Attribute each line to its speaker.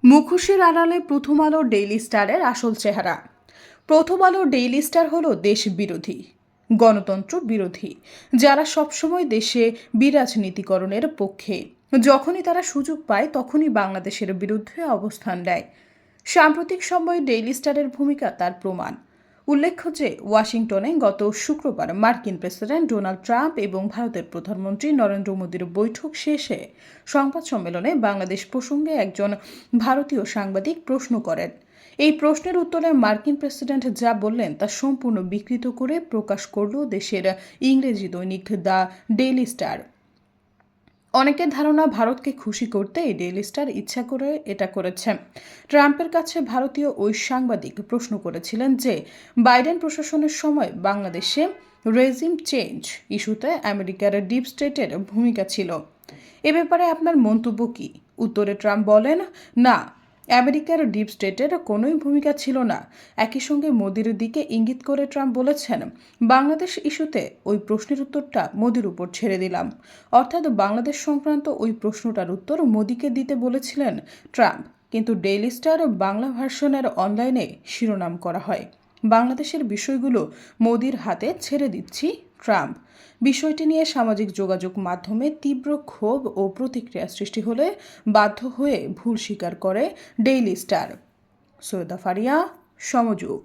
Speaker 1: মুখোশের আড়ালে প্রথম আলো ডেইলি স্টারের আসল চেহারা। প্রথম আলো ডেইলি স্টার হলো দেশ বিরোধী, গণতন্ত্র বিরোধী, যারা সবসময় দেশে বিরাজনীতিকরণের পক্ষে। যখনই তারা সুযোগ পায় তখনই বাংলাদেশের বিরুদ্ধে অবস্থান নেয়। সাম্প্রতিক সময়ে ডেইলি স্টারের ভূমিকা তার প্রমাণ। উল্লেখ্য যে ওয়াশিংটনে গত শুক্রবার মার্কিন প্রেসিডেন্ট ডোনাল্ড ট্রাম্প এবং ভারতের প্রধানমন্ত্রী নরেন্দ্র মোদীর বৈঠক শেষে সংবাদ সম্মেলনে বাংলাদেশ প্রসঙ্গে একজন ভারতীয় সাংবাদিক প্রশ্ন করেন। এই প্রশ্নের উত্তরে মার্কিন প্রেসিডেন্ট যা বললেন তা সম্পূর্ণ বিকৃত করে প্রকাশ করল দেশের ইংরেজি দৈনিক দ্য ডেইলি স্টার। অনেকের ধারণা ভারতকে খুশি করতে ডেইলি স্টার ইচ্ছা করে এটা করেছে। ট্রাম্পের কাছে ভারতীয় ওই সাংবাদিক প্রশ্ন করেছিলেন যে বাইডেন প্রশাসনের সময় বাংলাদেশে রেজিম চেঞ্জ ইস্যুতে আমেরিকার ডিপ স্টেটের ভূমিকা ছিল। এ ব্যাপারে আপনার মন্তব্য কী? উত্তরে ট্রাম্প বলেন, না, আমেরিকার ডিপ স্টেটের কোনোই ভূমিকা ছিল না। একই সঙ্গে মোদির দিকে ইঙ্গিত করে ট্রাম্প বলেছেন, বাংলাদেশ ইস্যুতে ওই প্রশ্নের উত্তরটা মোদির উপর ছেড়ে দিলাম। অর্থাৎ বাংলাদেশ সংক্রান্ত ওই প্রশ্নটার উত্তর মোদিকে দিতে বলেছিলেন ট্রাম্প। কিন্তু ডেইলি স্টার বাংলা ভার্সনের অনলাইনে শিরোনাম করা হয়, বাংলাদেশের বিষয়গুলো মোদির হাতে ছেড়ে দিচ্ছি ট্রাম্প। বিষয়টি নিয়ে সামাজিক যোগাযোগ মাধ্যমে তীব্র ক্ষোভ ও প্রতিক্রিয়া সৃষ্টি হলে বাধ্য হয়ে ভুল স্বীকার করে ডেইলি স্টার। সৈয়দা ফারিয়া, সমযোগ।